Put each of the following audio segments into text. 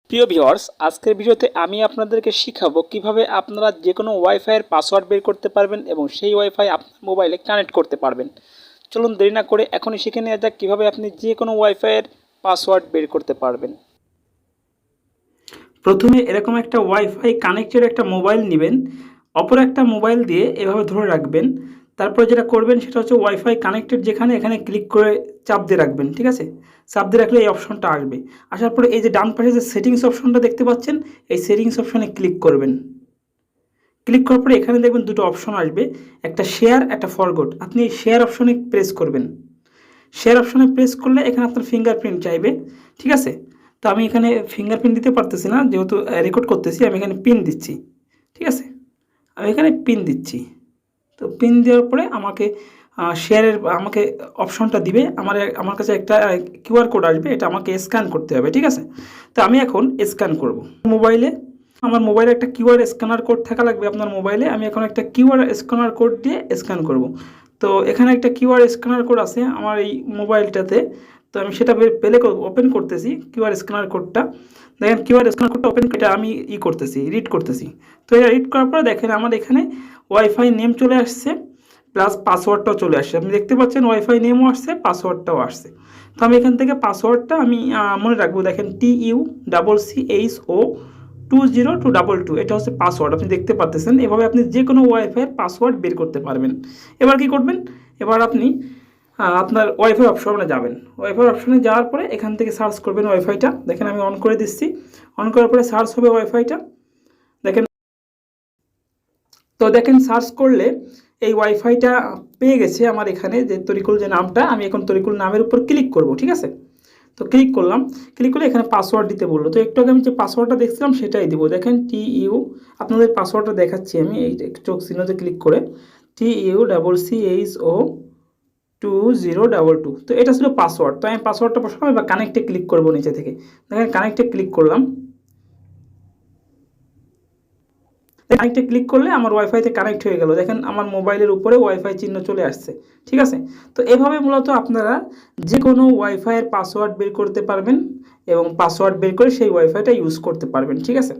প্রিয় ভিউয়ার্স, আজকের ভিডিওতে আমি আপনাদেরকে শিখাবো কিভাবে আপনারা যে কোনো ওয়াইফাইয়ের পাসওয়ার্ড বের করতে পারবেন এবং সেই ওয়াইফাই আপনার মোবাইলে কানেক্ট করতে পারবেন। চলুন দেরি না করে এখনই শিখে নেওয়া যাক কীভাবে আপনি যে কোনো ওয়াইফাইয়ের পাসওয়ার্ড বের করতে পারবেন। প্রথমে এরকম একটা ওয়াইফাই কানেক্টেড একটা মোবাইল নেবেন, অপর একটা মোবাইল দিয়ে এভাবে ধরে রাখবেন। তারপরে যেটা করবেন সেটা হচ্ছে ওয়াইফাই কানেক্টেড যেখানে এখানে ক্লিক করে চাপ দিয়ে রাখবেন, ঠিক আছে? চাপ দিয়ে রাখলে এই অপশনটা আসবে। আসার পরে এই যে ডান পাশে যে সেটিংস অপশনটা দেখতে পাচ্ছেন, এই সেটিংস অপশনে ক্লিক করবেন। ক্লিক করার পরে এখানে দেখবেন দুটো অপশন আসবে, একটা শেয়ার, একটা ফরগট। আপনি এই শেয়ার অপশনে প্রেস করবেন। শেয়ার অপশনে প্রেস করলে এখানে আপনার ফিঙ্গারপ্রিন্ট চাইবে, ঠিক আছে? তো আমি এখানে ফিঙ্গারপ্রিন্ট দিতে পারতেছি না, যেহেতু রেকর্ড করতেছি। আমি এখানে পিন দিচ্ছি, ঠিক আছে? আমি এখানে পিন দিচ্ছি। তো পিন দেওয়ার পরে আমাকে শেয়ারের আমাকে অপশনটা দিবে। আমার কাছে একটা কিউআর কোড আসবে, এটা আমাকে স্ক্যান করতে হবে, ঠিক আছে? তো আমি এখন স্ক্যান করব আমার মোবাইলে একটা কিউআর স্ক্যানার কোড থাকা লাগবে আপনার মোবাইলে। আমি এখন একটা কিউআর স্ক্যানার কোড দিয়ে স্ক্যান করব। তো এখানে একটা কিউআর স্ক্যানার কোড আছে আমার এই মোবাইলটাতে। তো আমি সেটা পেলে ওপেন করতেছি কিউআর স্ক্যানার কোডটা। দেখেন কিউআর স্ক্যানার কোডটা ওপেন করে আমি রিড করতেছি। তো এটা রিড করার পরে দেখেন আমার এখানে ওয়াইফাই নেম চলে আসছে, প্লাস পাসওয়ার্ডটাও চলে আসছে। আপনি দেখতে পাচ্ছেন ওয়াইফাই নেমও আসছে, পাসওয়ার্ডটাও আসছে। তো আমি এখান থেকে পাসওয়ার্ডটা মনে রাখবো। দেখেন TU CCO202222, এটা হচ্ছে পাসওয়ার্ড। আপনি দেখতে পাচ্ছেন। এভাবে আপনি যে কোনো ওয়াইফাইয়ের পাসওয়ার্ড বের করতে পারবেন। এবার কি করবেন? এবার আপনি আপনার ওয়াইফাই অপশনে যাবেন। ওয়াইফাই অপশনে যাওয়ার পরে এখান থেকে সার্চ করবেন ওয়াইফাইটা। দেখেন আমি অন করে দিচ্ছি। অন করার পরে সার্চ হবে ওয়াইফাইটা। দেখেন, তো দেখেন সার্চ করলে এই ওয়াইফাইটা পেয়ে গেছে আমার এখানে, যে তরিকুল যে নামটা। আমি এখন তরিকুল নামের উপর ক্লিক করব, ঠিক আছে? তো ক্লিক করলাম। ক্লিক করলে এখানে পাসওয়ার্ড দিতে বললো। তো একটু আগে আমি যে পাসওয়ার্ডটা দেখছিলাম সেটাই দিব। দেখেন আপনাদের পাসওয়ার্ডটা দেখাচ্ছি আমি এই চোখ চিহ্নতে ক্লিক করে। TUCCO2022। তো এটা ছিল পাসওয়ার্ড। তো আমি পাসওয়ার্ডটা বসালাম। এবার কানেক্টে ক্লিক করব নিচে থেকে। দেখেন কানেক্টে ক্লিক করলাম। কানেক্টে ক্লিক করলে আমার ওয়াইফাইতে কানেক্ট হয়ে গেল। দেখেন আমার মোবাইলের উপরে ওয়াইফাই চিহ্ন চলে আসছে, ঠিক আছে? তো এভাবে মূলত আপনারা যে কোনো ওয়াইফাইয়ের পাসওয়ার্ড বের করতে পারবেন এবং পাসওয়ার্ড বের করে সেই ওয়াইফাইটা ইউজ করতে পারবেন, ঠিক আছে?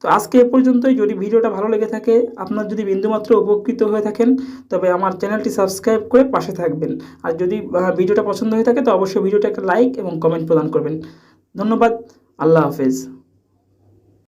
তো আজকে এ পর্যন্তই। যদি ভিডিওটা ভালো লেগে থাকে, আপনার যদি বিন্দুমাত্র উপকৃত হয়ে থাকেন, তবে আমার চ্যানেলটি সাবস্ক্রাইব করে পাশে থাকবেন। আর যদি ভিডিওটা পছন্দ হয়ে থাকে তো অবশ্যই ভিডিওটা একটা লাইক এবং কমেন্ট প্রদান করবেন। ধন্যবাদ। আল্লাহ হাফেজ।